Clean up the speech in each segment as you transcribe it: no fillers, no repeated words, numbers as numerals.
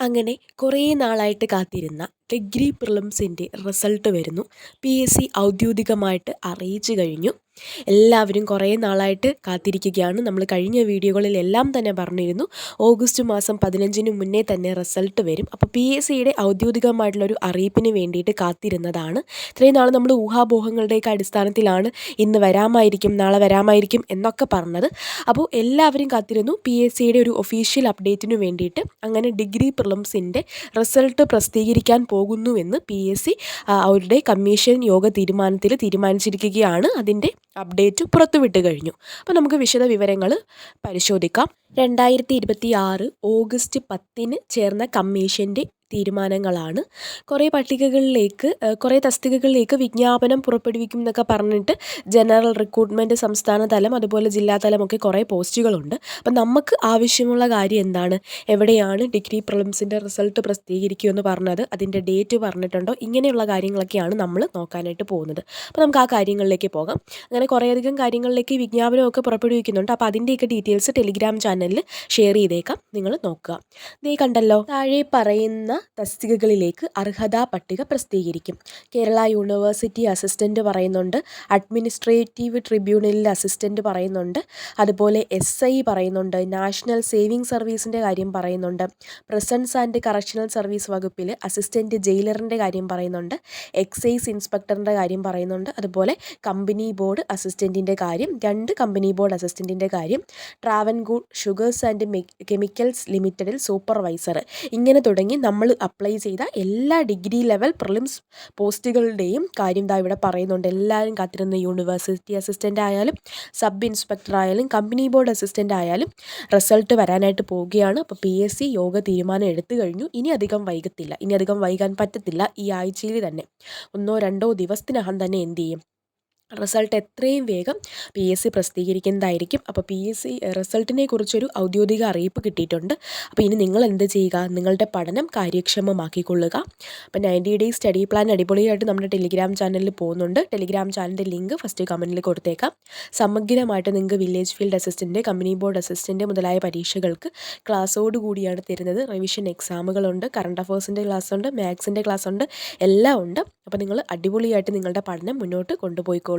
അങ്ങനെ കുറേ നാളായിട്ട് കാത്തിരുന്ന ഡിഗ്രി പ്രിലിംസിൻ്റെ റിസൾട്ട് വരുന്നു. PSC ഔദ്യോഗികമായിട്ട് അറിയിച്ചു കഴിഞ്ഞു. എല്ലാവരും കുറേ നാളായിട്ട് കാത്തിരിക്കുകയാണ്. നമ്മൾ കഴിഞ്ഞ വീഡിയോകളിലെല്ലാം തന്നെ പറഞ്ഞിരുന്നു ഓഗസ്റ്റ് മാസം 15 മുന്നേ തന്നെ റിസൾട്ട് വരും. അപ്പോൾ PSCയുടെ ഔദ്യോഗികമായിട്ടുള്ളൊരു അറിയിപ്പിന് വേണ്ടിയിട്ട് കാത്തിരുന്നതാണ്. ഇത്രയും നാൾ നമ്മൾ ഊഹാപോഹങ്ങളുടെയൊക്കെ അടിസ്ഥാനത്തിലാണ് ഇന്ന് വരാമായിരിക്കും, നാളെ വരാമായിരിക്കും എന്നൊക്കെ പറഞ്ഞത്. അപ്പോൾ എല്ലാവരും കാത്തിരുന്നു PSCയുടെ ഒരു ഒഫീഷ്യൽ അപ്ഡേറ്റിന് വേണ്ടിയിട്ട്. അങ്ങനെ ഡിഗ്രി പ്രിലിംസിൻ്റെ റിസൾട്ട് പ്രസിദ്ധീകരിക്കാൻ പോകുന്നുവെന്ന് PSC അവരുടെ കമ്മീഷൻ യോഗ തീരുമാനിച്ചിരിക്കുകയാണ്. അതിൻ്റെ അപ്ഡേറ്റ് പുറത്തുവിട്ട് കഴിഞ്ഞു. അപ്പോൾ നമുക്ക് വിശദ വിവരങ്ങൾ പരിശോധിക്കാം. 2026 ഓഗസ്റ്റ് 10 ചേർന്ന കമ്മീഷൻ്റെ തീരുമാനങ്ങളാണ്. കുറേ കുറേ തസ്തികകളിലേക്ക് വിജ്ഞാപനം പുറപ്പെടുവിക്കും എന്നൊക്കെ പറഞ്ഞിട്ട് ജനറൽ റിക്രൂട്ട്മെൻറ്റ് സംസ്ഥാന തലം അതുപോലെ ജില്ലാ തലമൊക്കെ കുറേ പോസ്റ്റുകളുണ്ട്. അപ്പം നമുക്ക് ആവശ്യമുള്ള കാര്യം എന്താണ്, എവിടെയാണ് ഡിഗ്രി പ്രിലിംസിൻ്റെ റിസൾട്ട് പ്രസിദ്ധീകരിക്കുമെന്ന് പറഞ്ഞത്, അതിൻ്റെ ഡേറ്റ് പറഞ്ഞിട്ടുണ്ടോ, ഇങ്ങനെയുള്ള കാര്യങ്ങളൊക്കെയാണ് നമ്മൾ നോക്കാനായിട്ട് പോകുന്നത്. അപ്പോൾ നമുക്ക് ആ കാര്യങ്ങളിലേക്ക് പോകാം. അങ്ങനെ കുറേയധികം കാര്യങ്ങളിലേക്ക് വിജ്ഞാപനമൊക്കെ പുറപ്പെടുവിക്കുന്നുണ്ട്. അപ്പോൾ അതിൻ്റെയൊക്കെ ഡീറ്റെയിൽസ് ടെലിഗ്രാം ചാനലിൽ ഷെയർ ചെയ്തേക്കാം, നിങ്ങൾ നോക്കുക. ഇതേ കണ്ടല്ലോ, താഴെ പറയുന്ന തസ്തികകളിലേക്ക് അർഹതാ പട്ടിക പ്രസിദ്ധീകരിക്കും. കേരള യൂണിവേഴ്സിറ്റി അസിസ്റ്റൻ്റ് പറയുന്നുണ്ട്, അഡ്മിനിസ്ട്രേറ്റീവ് ട്രിബ്യൂണലിൽ അസിസ്റ്റൻ്റ് പറയുന്നുണ്ട്, അതുപോലെ SI പറയുന്നുണ്ട്, നാഷണൽ സേവിങ് സർവീസിൻ്റെ കാര്യം പറയുന്നുണ്ട്, പ്രസൻസ് ആൻഡ് കറക്ഷണൽ സർവീസ് വകുപ്പിൽ അസിസ്റ്റൻ്റ് ജയിലറിൻ്റെ കാര്യം പറയുന്നുണ്ട്, എക്സൈസ് ഇൻസ്പെക്ടറിൻ്റെ കാര്യം പറയുന്നുണ്ട്, അതുപോലെ കമ്പനി ബോർഡ് അസിസ്റ്റൻറ്റിൻ്റെ കാര്യം, 2 കമ്പനി ബോർഡ് അസിസ്റ്റൻറ്റിൻ്റെ കാര്യം, ട്രാവൻകൂർ ഷുഗേഴ്സ് ആൻഡ് കെമിക്കൽസ് ലിമിറ്റഡിൽ സൂപ്പർവൈസർ, ഇങ്ങനെ തുടങ്ങി നമ്മൾ അപ്ലൈ ചെയ്ത എല്ലാ ഡിഗ്രി ലെവൽ പ്രിലിംസ് പോസ്റ്റുകളുടെയും കാര്യം ഇവിടെ പറയുന്നുണ്ട്. എല്ലാവരും കാത്തിരുന്ന യൂണിവേഴ്സിറ്റി അസിസ്റ്റൻ്റ് ആയാലും സബ് ഇൻസ്പെക്ടർ ആയാലും കമ്പനി ബോർഡ് അസിസ്റ്റൻ്റ് ആയാലും റിസൾട്ട് വരാനായിട്ട് പോവുകയാണ്. അപ്പോൾ PSC യോഗ തീരുമാനം എടുത്തു കഴിഞ്ഞു. ഇനി അധികം വൈകാൻ പറ്റത്തില്ല. ഈ ആഴ്ചയിൽ തന്നെ 1-2 ദിവസത്തിനകം തന്നെ എന്ത് ചെയ്യും, റിസൾട്ട് എത്രയും വേഗം PSC പ്രസിദ്ധീകരിക്കുന്നതായിരിക്കും. അപ്പോൾ PSC റിസൾട്ടിനെ കുറിച്ചൊരു ഔദ്യോഗിക അറിയിപ്പ് കിട്ടിയിട്ടുണ്ട്. അപ്പോൾ ഇനി നിങ്ങൾ എന്ത് ചെയ്യുക, നിങ്ങളുടെ പഠനം കാര്യക്ഷമമാക്കിക്കൊള്ളുക. അപ്പോൾ 90 ഡേയ്സ് സ്റ്റഡി പ്ലാൻ അടിപൊളിയായിട്ട് നമ്മുടെ ടെലിഗ്രാം ചാനലിൽ പോകുന്നുണ്ട്. ടെലിഗ്രാം ചാനലിൻ്റെ ലിങ്ക് ഫസ്റ്റ് കമൻറ്റിൽ കൊടുത്തേക്കാം. സമഗ്രമായിട്ട് നിങ്ങൾക്ക് village field assistant, company board assistant മുതലായ പരീക്ഷകൾക്ക് ക്ലാസ്സോട് കൂടിയാണ് തരുന്നത്. റിവിഷൻ എക്സാമുകളുണ്ട്, കറണ്ട് അഫേഴ്സിൻ്റെ ക്ലാസ്സുണ്ട്, മാത്സിൻ്റെ ക്ലാസ്സുണ്ട്, എല്ലാം ഉണ്ട്. അപ്പോൾ നിങ്ങൾ അടിപൊളിയായിട്ട് നിങ്ങളുടെ പഠനം മുന്നോട്ട് കൊണ്ടുപോയിക്കോളുക.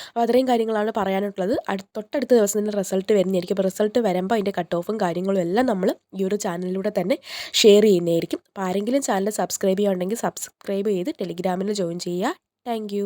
അപ്പോൾ അത്രയും കാര്യങ്ങളാണ് പറയാനുള്ളത്. തൊട്ടടുത്ത ദിവസം തന്നെ റിസൾട്ട് വരുന്നതായിരിക്കും. അപ്പോൾ റിസൾട്ട് വരുമ്പോൾ അതിൻ്റെ കട്ട് ഓഫും കാര്യങ്ങളും എല്ലാം നമ്മൾ ഈ ഒരു ചാനലിലൂടെ തന്നെ ഷെയർ ചെയ്യുന്നതായിരിക്കും. അപ്പോൾ ആരെങ്കിലും ചാനൽ സബ്സ്ക്രൈബ് ചെയ്യുകയുണ്ടെങ്കിൽ സബ്സ്ക്രൈബ് ചെയ്ത് ടെലിഗ്രാമിൽ ജോയിൻ ചെയ്യുക. താങ്ക്